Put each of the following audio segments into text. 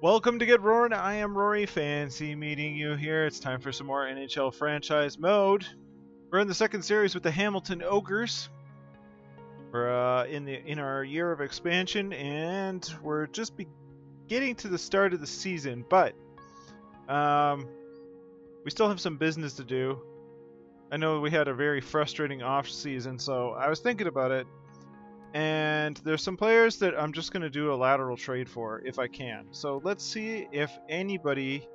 Welcome to GetRoaring. I am Rory. Fancy meeting you here. It's time for some more NHL franchise mode. We're in the second series with the Hamilton Ogres. We're in our year of expansion, and we're just getting to the start of the season. But we still have some business to do. I know we had a very frustrating off season, so I was thinking about it. And there's some players that I'm just going to do a lateral trade for if I can. So let's see if anybody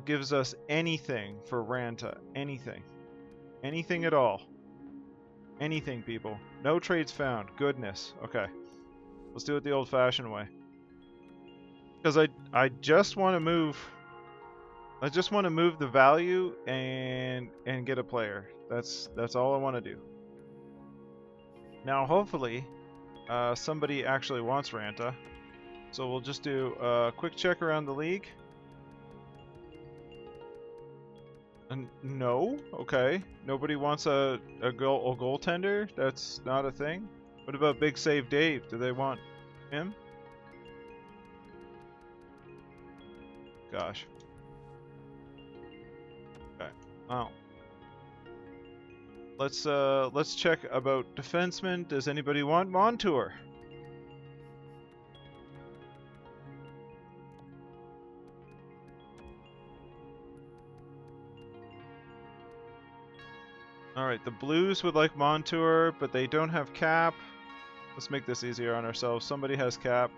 gives us anything for Ranta. Anything. Anything at all. Anything, people. No trades found. Goodness. Okay. Let's do it the old-fashioned way. Because I just want to move... I just want to move the value and get a player. That's all I want to do. Now, hopefully, somebody actually wants Ranta. So we'll just do a quick check around the league. And no? Okay. Nobody wants a goaltender? That's not a thing? What about Big Save Dave? Do they want him? Gosh. Okay. Well. Let's check about defensemen. Does anybody want Montour? Alright, the Blues would like Montour, but they don't have cap. Let's make this easier on ourselves. Somebody has cap.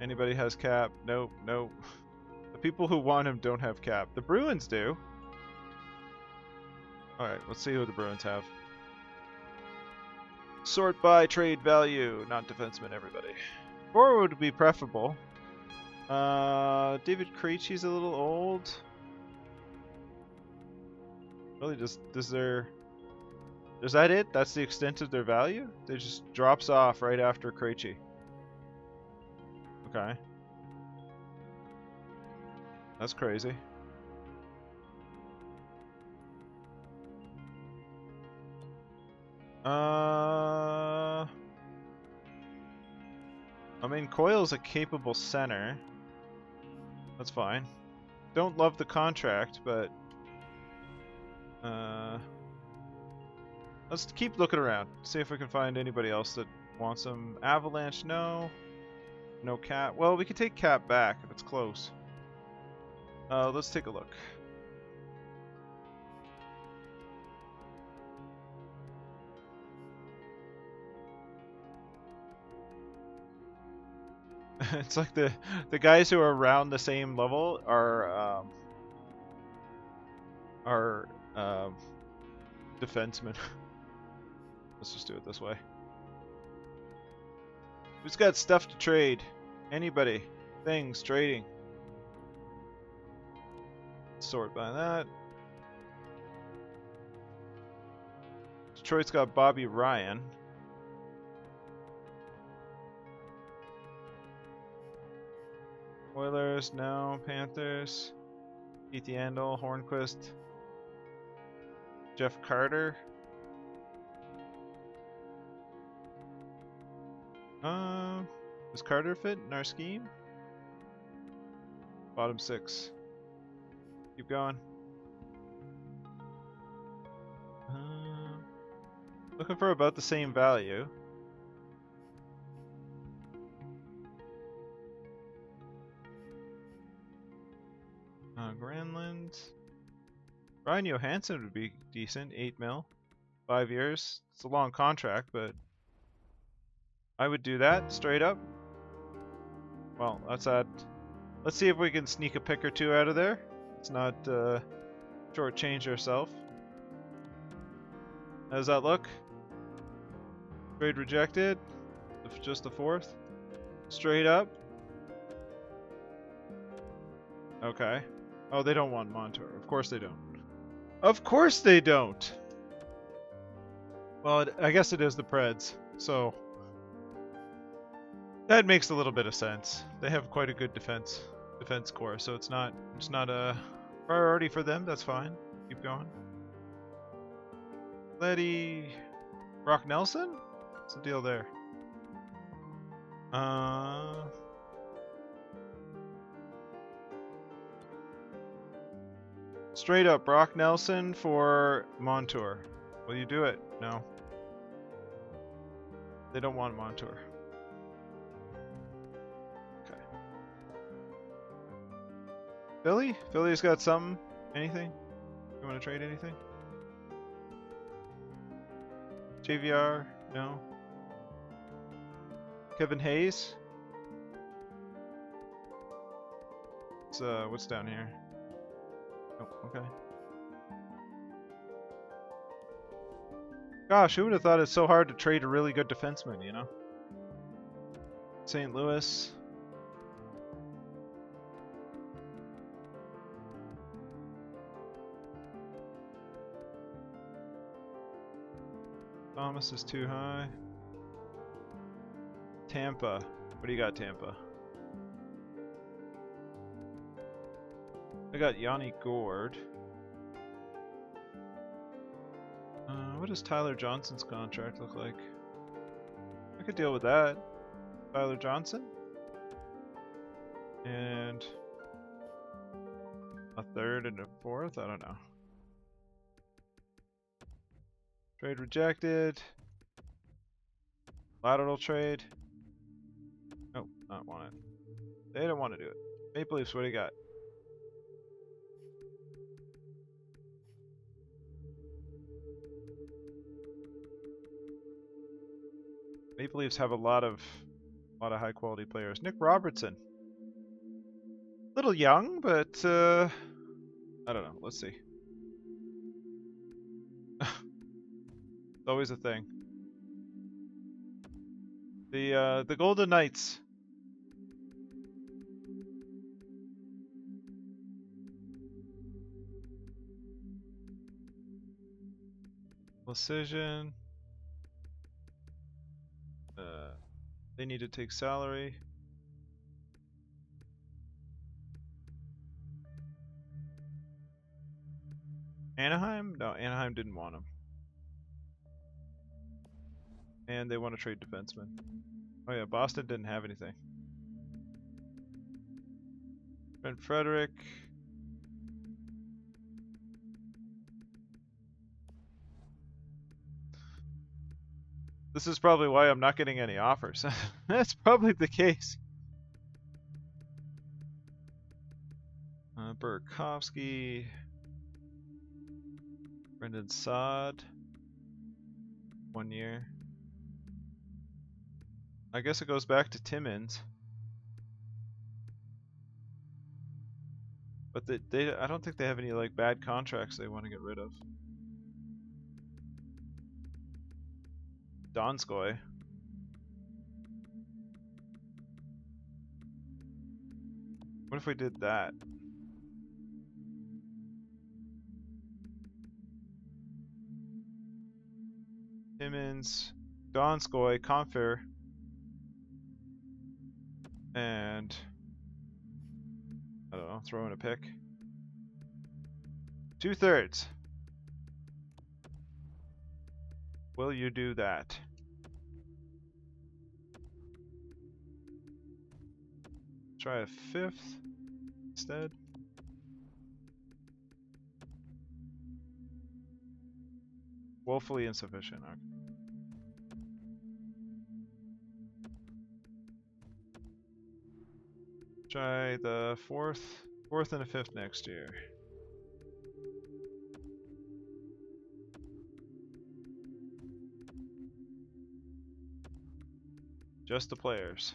Anybody has cap? Nope, nope. The people who want him don't have cap. The Bruins do. Alright, let's see who the Bruins have. Sort by trade value, not defenseman, everybody. Forward would be preferable. David Krejci's a little old. Really, is that it? That's the extent of their value? They just drops off right after Krejci. Okay. That's crazy. I mean, Coyle's a capable center. That's fine. Don't love the contract, but let's keep looking around. See if we can find anybody else that wants him. Avalanche, no. No Cap. Well, we could take Cap back if it's close. Let's take a look. It's like the guys who are around the same level are defensemen. Let's just do it this way. Who's got stuff to trade? Anybody? Things, trading. Sort by that. Detroit's got Bobby Ryan. Oilers, no. Panthers. Keith Yandel, Hornquist. Jeff Carter. Does Carter fit in our scheme? Bottom 6. Keep going. Looking for about the same value. Granlund. Ryan Johansson would be decent. 8 mil. 5 years. It's a long contract, but I would do that straight up. Well, let's see if we can sneak a pick or two out of there. Let's not shortchange ourselves. How does that look? Trade rejected. Just the 4th. Straight up. Okay. Oh, they don't want Montour. Of course they don't. Of course they don't! Well, I guess it is the Preds, so that makes a little bit of sense. They have quite a good defense core, so it's not a priority for them. That's fine. Keep going. Letty Brock Nelson? What's the deal there? Straight up, Brock Nelson for Montour. Will you do it? No. They don't want Montour. Okay. Philly? Philly's got something? Anything? You want to trade anything? JVR? No. Kevin Hayes? What's down here? Oh, okay. Gosh, who would have thought it's so hard to trade a really good defenseman, you know? St. Louis. Thomas is too high. Tampa. What do you got, Tampa? I got Yanni Gord. What does Tyler Johnson's contract look like? I could deal with that. Tyler Johnson? And a third and a fourth? I don't know. Trade rejected. Lateral trade. Nope, not want it. They don't want to do it. Maple Leafs, what do you got? Maple Leafs have a lot of high quality players. Nick Robertson. Little young, but I don't know. Let's see. It's always a thing. The Golden Knights. Precision. They need to take salary. Anaheim? No, Anaheim didn't want him. And they want to trade defenseman. Oh yeah, Boston didn't have anything. Brent Frederick. This is probably why I'm not getting any offers. That's probably the case. Burakovsky. Brendan Saad. 1 year. I guess it goes back to Timmins. But I don't think they have any like bad contracts they want to get rid of. Donskoy. What if we did that? Timmins, Donskoy, Confer, and I don't know, throw in a pick. 2/3. Will you do that? Try a 5th instead. Woefully insufficient. Okay. Try the 4th and a 5th next year. Just the players.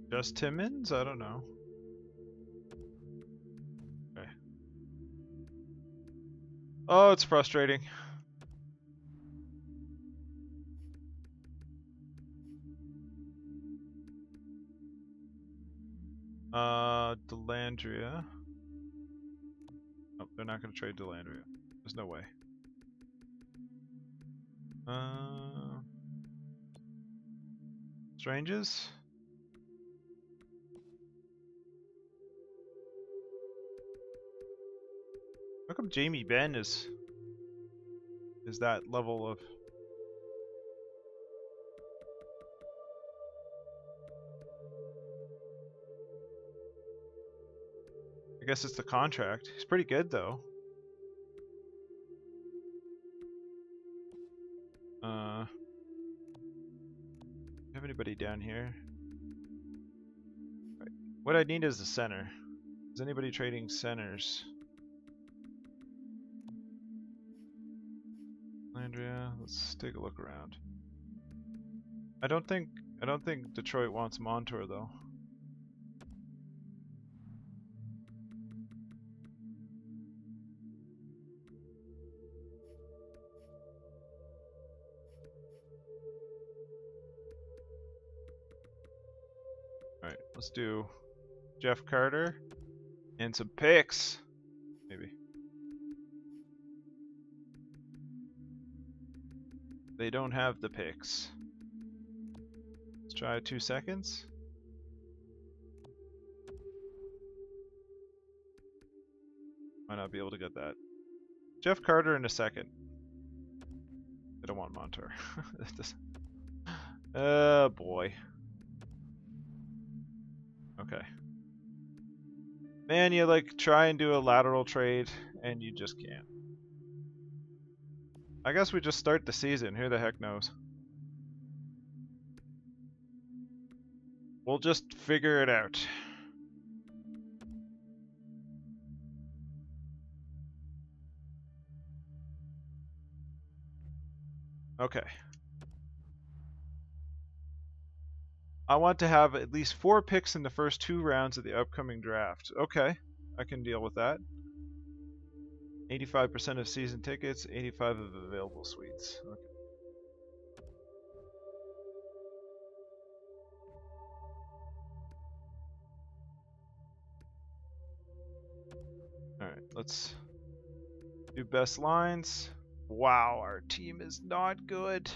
Just Timmins? I don't know. Okay. Oh, it's frustrating. Delandria. Oh, they're not going to trade Delandria. There's no way. Let's Ranges. How come Jamie Benn is that level of... I guess it's the contract. He's pretty good though. Have anybody down here? Right. What I need is a center. Is anybody trading centers? Andrea, let's take a look around. I don't think Detroit wants Montour though. Alright, let's do Jeff Carter and some picks. Maybe. They don't have the picks. Let's try 2 seconds. Might not be able to get that. Jeff Carter in a second. I don't want Montour. Oh boy. Okay. Man, you like try and do a lateral trade and you just can't. I guess we just start the season. Who the heck knows? We'll just figure it out. Okay. I want to have at least 4 picks in the first 2 rounds of the upcoming draft. Okay, I can deal with that. 85% of season tickets, 85 of available suites. Okay. Alright, let's do best lines. Wow, our team is not good.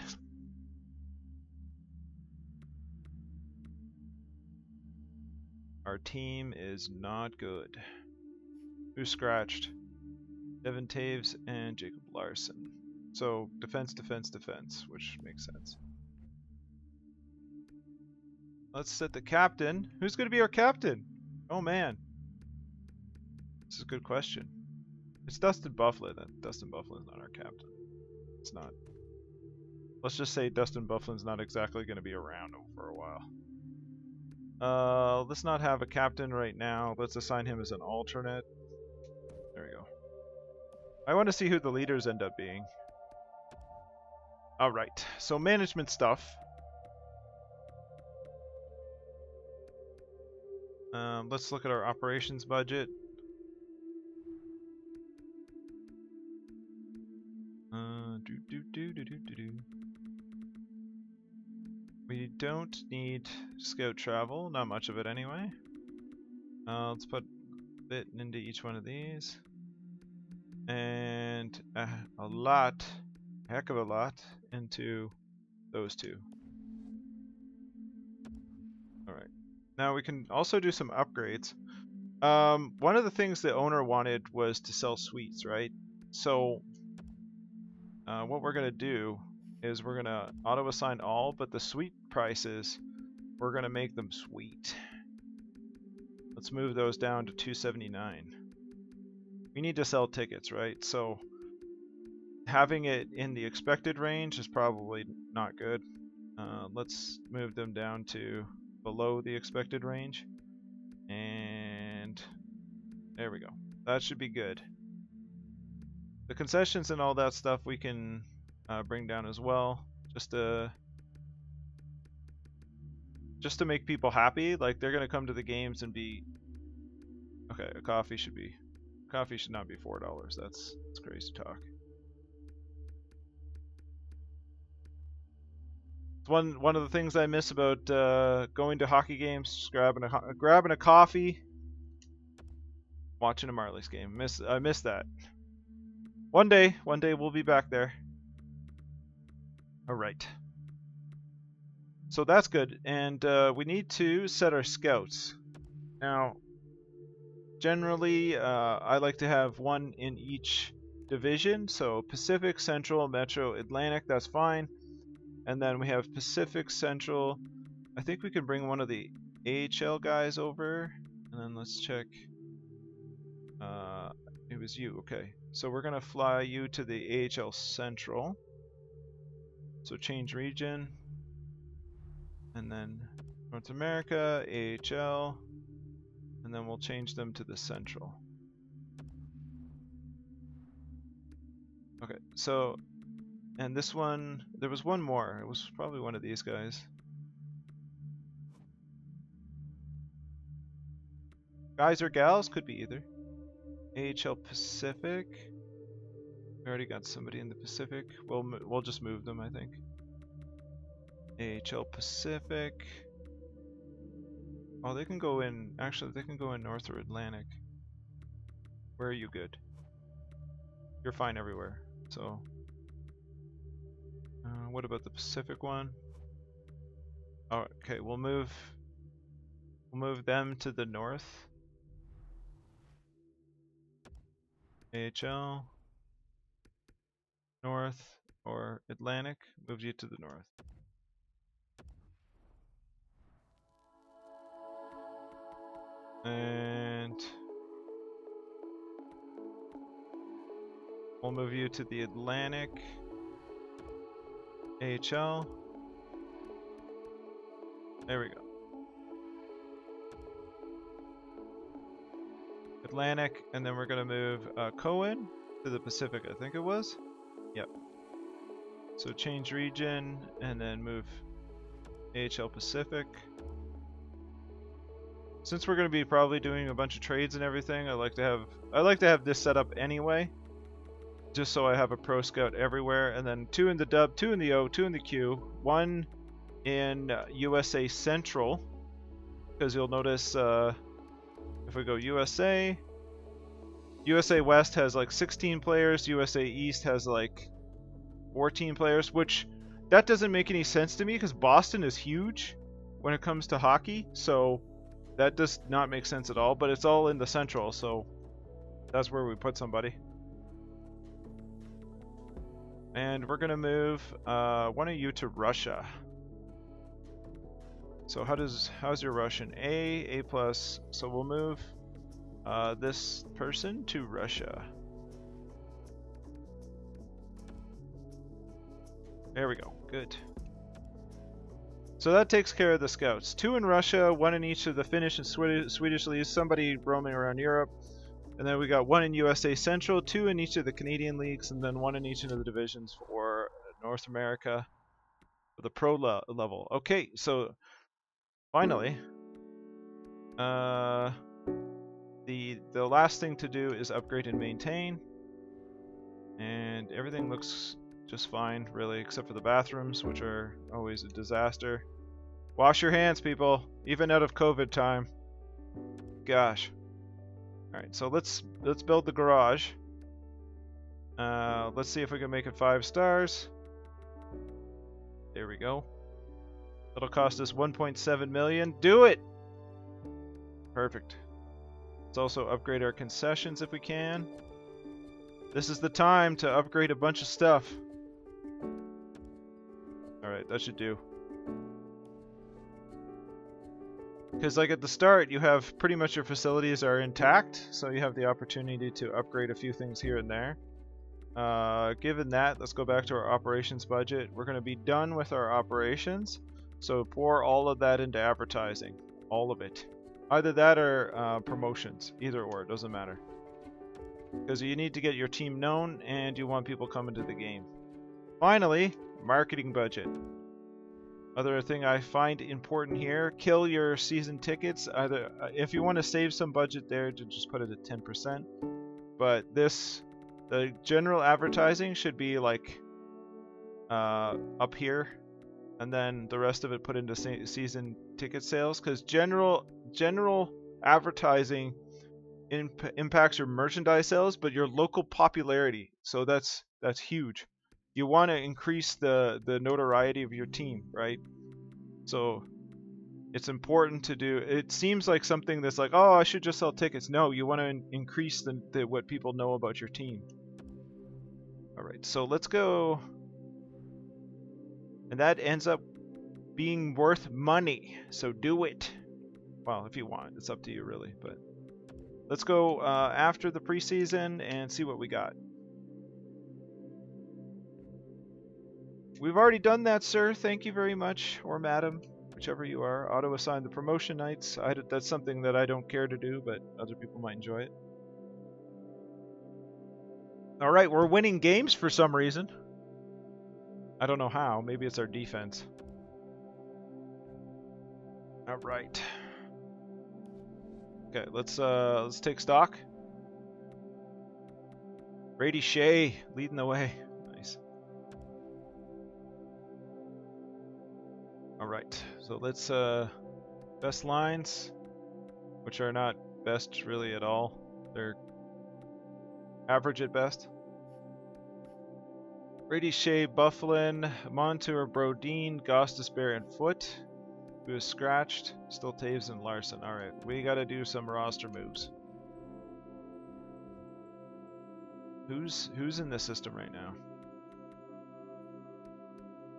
Our team is not good. Who scratched? Devin Taves and Jacob Larson. So defense, defense, defense, which makes sense. Let's set the captain. Who's going to be our captain? Oh man. This is a good question. It's Dustin Byfuglien then. Dustin Byfuglien's not our captain. It's not. Let's just say Dustin Byfuglien's not exactly going to be around for a while. Let's not have a captain right now. Let's assign him as an alternate. There we go. I want to see who the leaders end up being. Alright, so management stuff. Let's look at our operations budget. We don't need scout travel, not much of it anyway. Let's put a bit into each one of these. And a heck of a lot, into those 2. Alright. Now we can also do some upgrades. One of the things the owner wanted was to sell suites, right? So what we're going to do is we're going to auto-assign all, but the suite prices, we're going to make them sweet. Let's move those down to $279. We need to sell tickets, right? So having it in the expected range is probably not good. Let's move them down to below the expected range. And there we go. That should be good. The concessions and all that stuff we can bring down as well, just to make people happy. Like, they're gonna come to the games and be okay. A coffee should not be $4. That's crazy talk. It's one of the things I miss about going to hockey games. Just grabbing a coffee, watching a Marlies game. I miss that. One day we'll be back there. All right. So that's good. And we need to set our scouts. Now, generally, I like to have one in each division. So Pacific, Central, Metro, Atlantic, that's fine. And then we have Pacific, Central. I think we can bring one of the AHL guys over. And then let's check. It was you, okay. So we're gonna fly you to the AHL Central. So change region. And then North America, AHL. And then we'll change them to the Central. Okay, so, and this one, there was one more. It was probably one of these guys. Guys or gals, could be either. AHL Pacific. We already got somebody in the Pacific. We'll just move them, I think. AHL Pacific. Oh, they can go in. Actually, they can go in North or Atlantic. Where are you good? You're fine everywhere. So, what about the Pacific one? Oh, okay. We'll move them to the north. AHL, North or Atlantic, moves you to the north. And we'll move you to the Atlantic. AHL. There we go. Atlantic, and then we're going to move Cohen to the Pacific, I think it was. Yep. So change region, and then move AHL Pacific. Since we're going to be probably doing a bunch of trades and everything, I like to have this set up anyway, just so I have a pro scout everywhere, and then 2 in the dub, 2 in the O, 2 in the Q, 1 in USA Central, because you'll notice if we go USA West has like 16 players, USA East has like 14 players, which that doesn't make any sense to me because Boston is huge when it comes to hockey, so that does not make sense at all, but it's all in the Central, so that's where we put somebody. And we're gonna move one of you to Russia. So how's your Russian? A plus. So we'll move this person to Russia. There we go. Good. So that takes care of the scouts. 2 in Russia, 1 in each of the Finnish and Swedish leagues, somebody roaming around Europe. And then we got 1 in USA Central, 2 in each of the Canadian leagues, and then 1 in each of the divisions for North America for the pro level. Okay, so finally, the last thing to do is upgrade and maintain, and everything looks just fine, really, except for the bathrooms, which are always a disaster. Wash your hands, people, even out of COVID time. Gosh. All right, so let's build the garage. Let's see if we can make it 5 stars. There we go. It'll cost us 1.7 million. Do it! Perfect. Let's also upgrade our concessions if we can. This is the time to upgrade a bunch of stuff. Alright, that should do. Because like at the start, you have pretty much your facilities are intact, so you have the opportunity to upgrade a few things here and there. Given that, let's go back to our operations budget. We're going to be done with our operations, so pour all of that into advertising. All of it. Either that or promotions. Either or, it doesn't matter. Because you need to get your team known and you want people coming to the game. Finally, marketing budget. Other thing I find important here, kill your season tickets. Either if you want to save some budget there, to just put it at 10%. But the general advertising should be like up here, and then the rest of it put into season ticket sales, because general advertising impacts your merchandise sales, but your local popularity. So that's huge. You want to increase the notoriety of your team, right? So it's important to do. It seems like something that's like, oh, I should just sell tickets. No, you want to increase the what people know about your team. All right, so let's go. And that ends up being worth money. So do it. Well, if you want, it's up to you really. But let's go after the preseason and see what we got. We've already done that, sir. Thank you very much, or madam, whichever you are. Auto-assign the promotion nights. That's something that I don't care to do, but other people might enjoy it. All right, we're winning games for some reason. I don't know how. Maybe it's our defense. All right. Okay, let's take stock. Brady Shea leading the way. Nice. All right, so let's best lines, which are not best really at all. They're average at best. Brady Shea, Bufflin, Montour, Brodeen, Gostisbehere, and Foot. Who is scratched? Still Taves and Larson. All right, we got to do some roster moves. Who's in this system right now?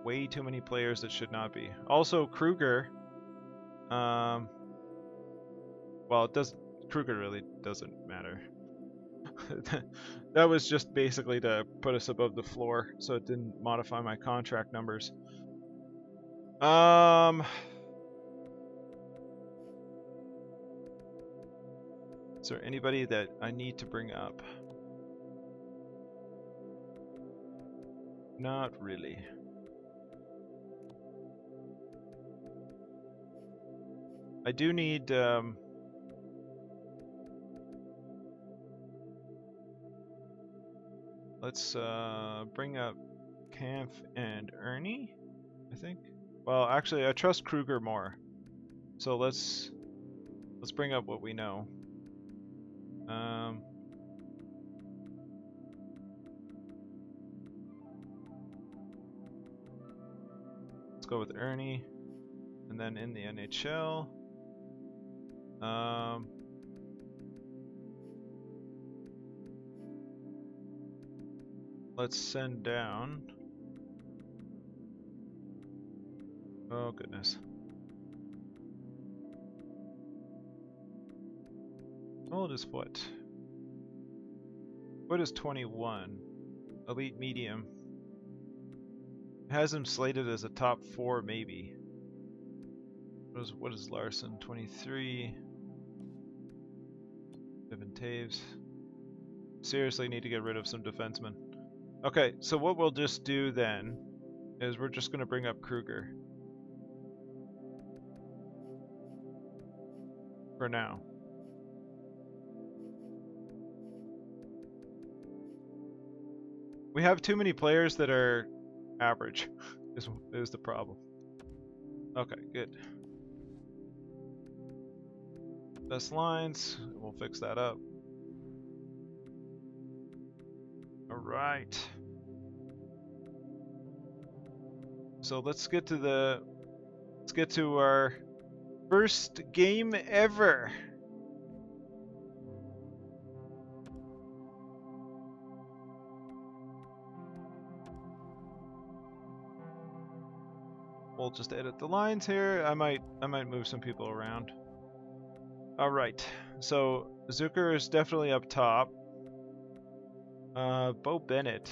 Way too many players that should not be. Also, Kruger. Well, Kruger really doesn't matter. That was just basically to put us above the floor, so it didn't modify my contract numbers. Is there anybody that I need to bring up? Not really. I do need let's bring up Kampf and Ernie, I think. Well, actually, I trust Kruger more. So let's bring up what we know. Let's go with Ernie, and then in the NHL. Let's send down. Oh goodness. How old is Foot? Foot is 21. Elite medium. Has him slated as a top 4 maybe. What is Larson? 23. Evan Taves. Seriously need to get rid of some defensemen. Okay, so what we'll just do then is we're just going to bring up Kruger. For now. We have too many players that are average, is the problem. Okay, good. Best lines, we'll fix that up. Alright. So let's get to our first game ever. We'll just edit the lines here. I might move some people around. Alright, so Zucker is definitely up top. Bo Bennett.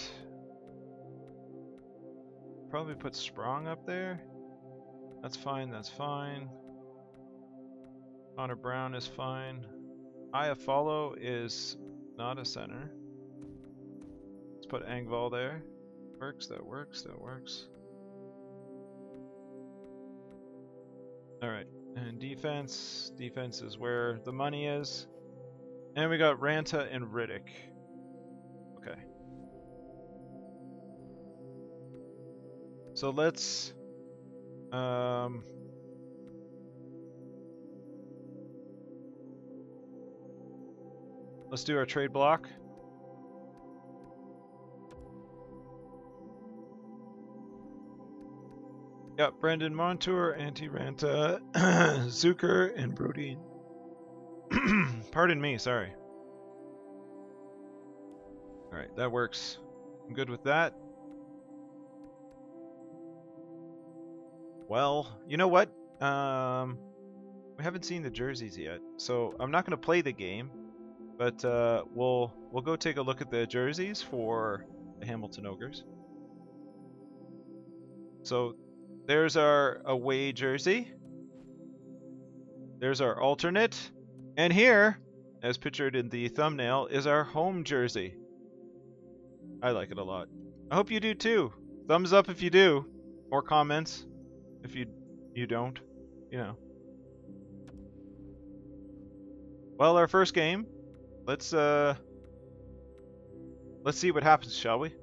Probably put Sprong up there. That's fine, that's fine. Connor Brown is fine. Iafallo is not a center. Let's put Engvall there. Works, that works, that works. Alright, and defense. Defense is where the money is. And we got Ranta and Riddick. Okay. So let's do our trade block. Got Brendan Montour, Antti-Ranta, Zucker, and Brodin. Pardon me, sorry. Alright, that works. I'm good with that. Well, you know what? We haven't seen the jerseys yet, so I'm not going to play the game, but we'll go take a look at the jerseys for the Hamilton Ogres. So there's our away jersey. There's our alternate. And here, as pictured in the thumbnail, is our home jersey. I like it a lot. I hope you do too. Thumbs up if you do, or comments if you don't, you know. Well, our first game. Let's see what happens, shall we?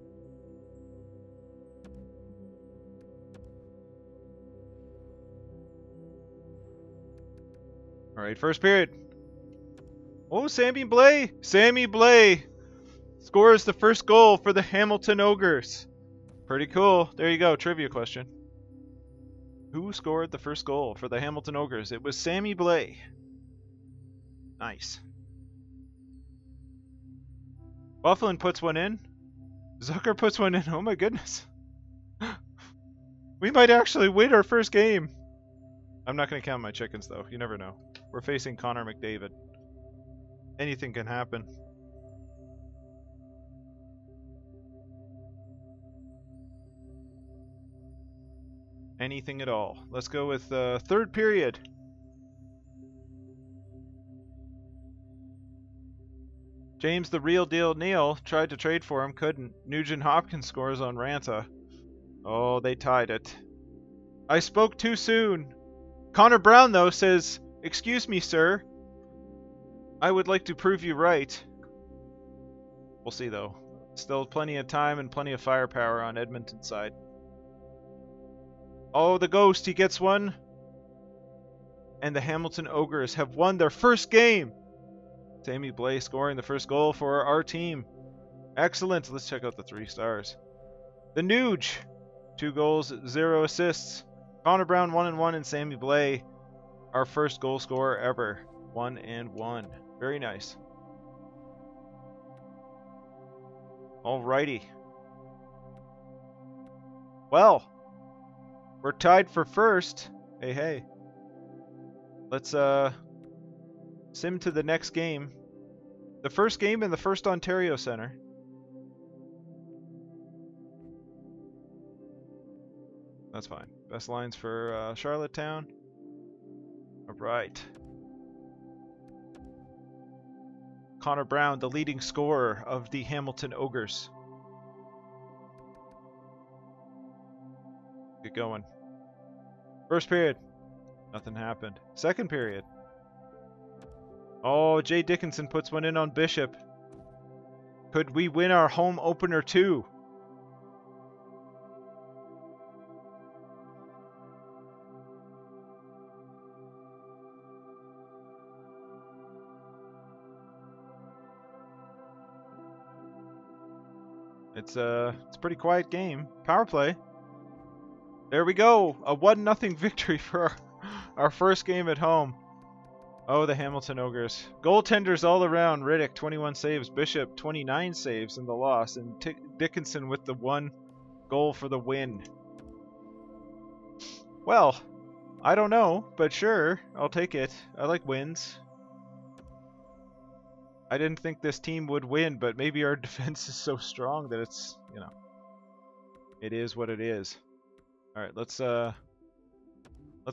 All right, first period. Oh, Sammy Blais! Sammy Blais scores the first goal for the Hamilton Ogres. Pretty cool. There you go. Trivia question. Who scored the first goal for the Hamilton Ogres? It was Sammy Blais. Nice. Bufflin puts one in. Zucker puts one in. Oh my goodness. We might actually win our first game. I'm not going to count my chickens though. You never know. We're facing Connor McDavid. Anything can happen. Anything at all. Let's go with third period. James the real deal Neal tried to trade for him, couldn't. Nugent Hopkins scores on Ranta. Oh, they tied it. I spoke too soon. Connor Brown, though, says, "Excuse me, sir. I would like to prove you right." We'll see, though. Still plenty of time and plenty of firepower on Edmonton's side. Oh, the Ghost, he gets one. And the Hamilton Ogres have won their first game. Sammy Blais scoring the first goal for our team. Excellent. Let's check out the 3 stars. The Nuge, 2 goals, 0 assists. Connor Brown, 1-1, and Sammy Blais, our first goal scorer ever. 1-1. Very nice. Alrighty. Well, we're tied for first. Hey, hey. Let's sim to the next game. The first game in the First Ontario Centre. That's fine. Best lines for Charlottetown. Alright. Connor Brown, the leading scorer of the Hamilton Ogres. Get going. First period. Nothing happened. Second period. Oh, Jay Dickinson puts one in on Bishop. Could we win our home opener too? It's a pretty quiet game. Power play. There we go. A 1-0 victory for our first game at home. Oh, the Hamilton Ogres. Goaltenders all around. Riddick, 21 saves. Bishop, 29 saves in the loss. And Dickinson with the 1 goal for the win. Well, I don't know, but sure, I'll take it. I like wins. I didn't think this team would win, but maybe our defense is so strong that it's, you know, it is what it is. All right, let's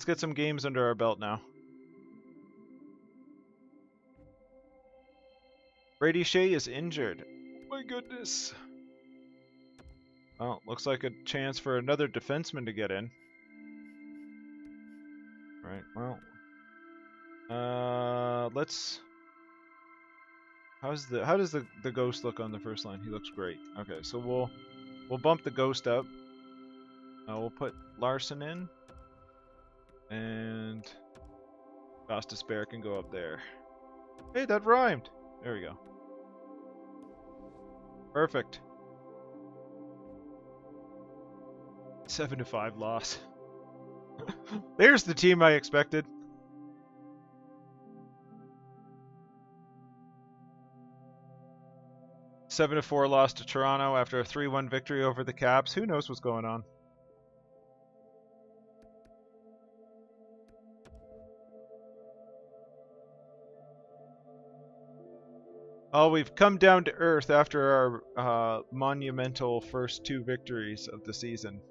get some games under our belt now. Brady Shea is injured. Oh my goodness. Well, looks like a chance for another defenseman to get in. All right, well, let's. How does the Ghost look on the first line? He looks great. Okay, so we'll bump the Ghost up. We'll put Larson in, and Gostisbehere can go up there. Hey, that rhymed. There we go. Perfect. 7-5 loss. There's the team I expected. A 7-4 loss to Toronto after a 3-1 victory over the Caps. Who knows what's going on? Oh, we've come down to earth after our monumental first 2 victories of the season.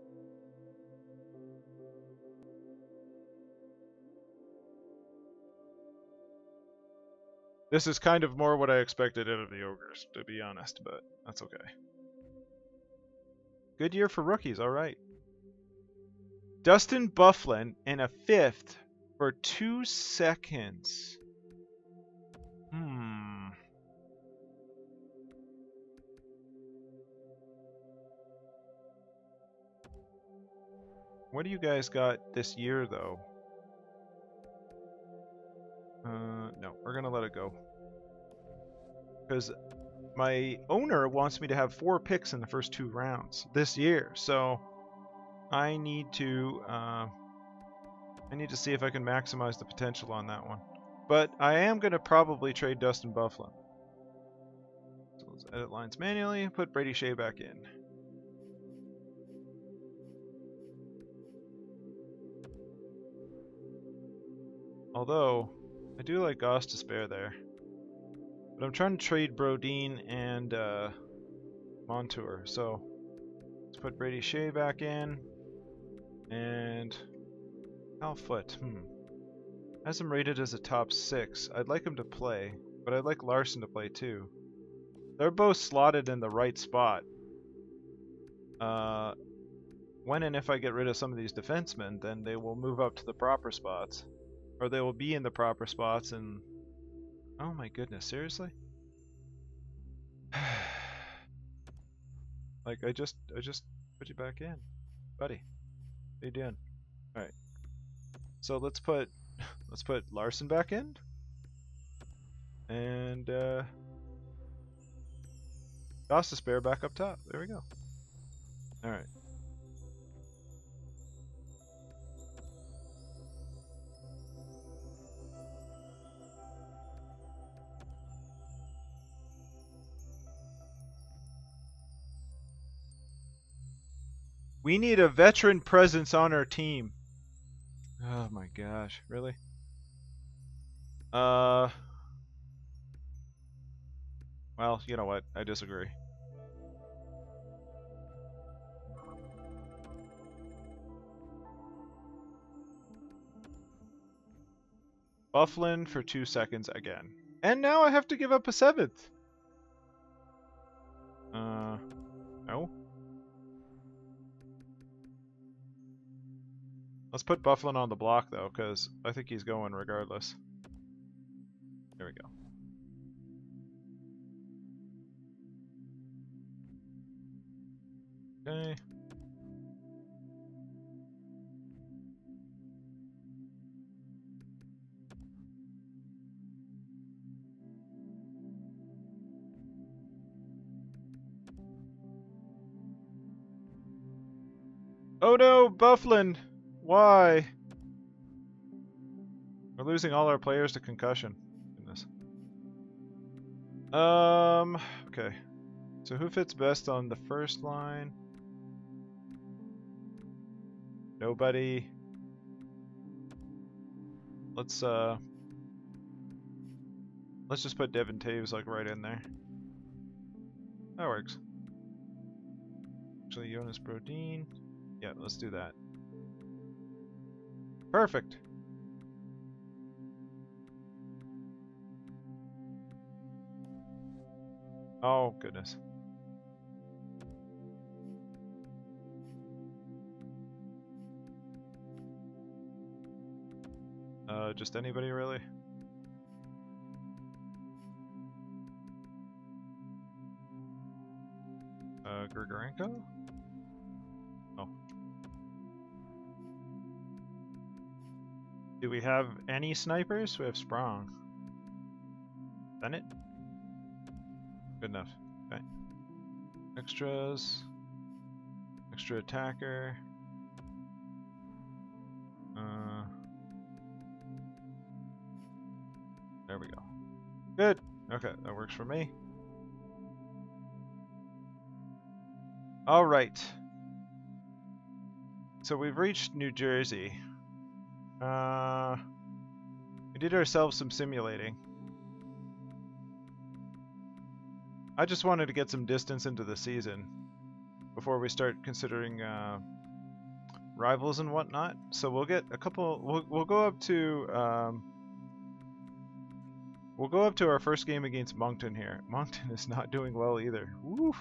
This is kind of more what I expected out of the Ogres, to be honest, but that's okay. Good year for rookies, alright. Dustin Byfuglien in a 5th for 2 seconds. What do you guys got this year, though? No, we're gonna let it go. Because my owner wants me to have 4 picks in the first 2 rounds this year, so I need to see if I can maximize the potential on that one. But I am gonna probably trade Dustin Byfuglien. So let's edit lines manually and put Brady Shea back in. Although, I do like Goss to spare there. But I'm trying to trade Brodin and Montour, so let's put Brady Shea back in. And Al Foote, has him rated as a top 6. I'd like him to play, but I'd like Larson to play too. They're both slotted in the right spot. When and if I get rid of some of these defensemen, then they will move up to the proper spots. Or they will be in the proper spots and... Oh my goodness, seriously? Like, I just put you back in. Buddy. How you doing? Alright. So let's put Larson back in. And Goss to spare back up top. There we go. Alright. We need a veteran presence on our team. Oh my gosh, really? Well, you know what? I disagree. Byfuglien for 2 seconds again. And now I have to give up a 7th. No. Let's put Byfuglien on the block, though, because I think he's going regardless. There we go. Okay. Oh no, Byfuglien! Why? We're losing all our players to concussion. Goodness. Okay. So who fits best on the first line? Nobody. Let's just put Devin Taves like right in there. That works. Actually, Jonas Brodin. Yeah, let's do that. Perfect. Oh, goodness. Just anybody, really? Grigorenko? Oh. Do we have any snipers? We have Sprong. Bennett? Good enough. Okay. Extras. Extra attacker. There we go. Good. Okay, that works for me. All right. So we've reached New Jersey. We did ourselves some simulating. I just wanted to get some distance into the season before we start considering rivals and whatnot. So we'll get a couple. We'll go up to our first game against Moncton here. Moncton is not doing well either. Woof.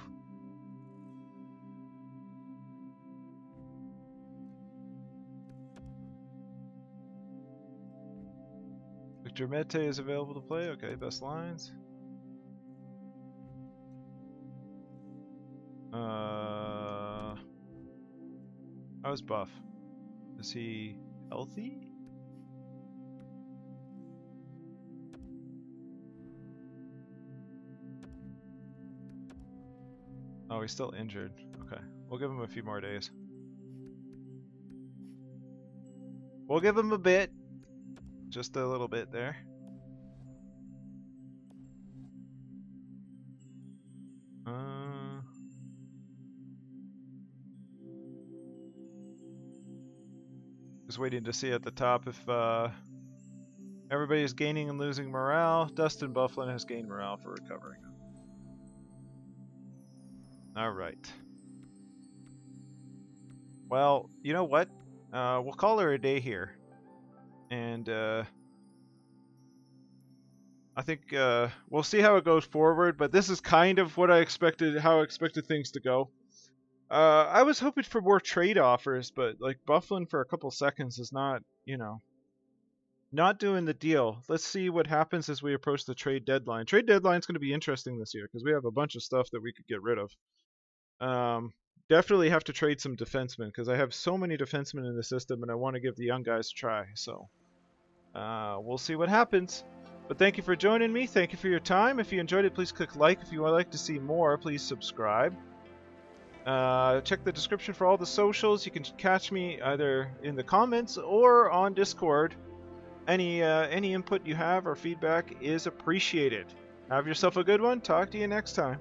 Victor Mete is available to play. Okay, best lines. How's Buff? Is he healthy? Oh, he's still injured. Okay, we'll give him a few more days. We'll give him a bit. Just a little bit there. Just waiting to see at the top if everybody's gaining and losing morale. Dustin Bufflin has gained morale for recovering. Alright. Well, you know what? We'll call her a day here. And I think we'll see how it goes forward, but this is kind of what I expected, how I expected things to go. I was hoping for more trade offers, but like Bufflin for a couple seconds is not, you know, not doing the deal. Let's see what happens as we approach the trade deadline. Trade deadline's going to be interesting this year because we have a bunch of stuff that we could get rid of. Definitely have to trade some defensemen because I have so many defensemen in the system and I want to give the young guys a try. So we'll see what happens. But thank you for joining me. Thank you for your time. If you enjoyed it, please click like. If you would like to see more, please subscribe. Check the description for all the socials. You can catch me either in the comments or on Discord. Any input you have or feedback is appreciated. Have yourself a good one. Talk to you next time.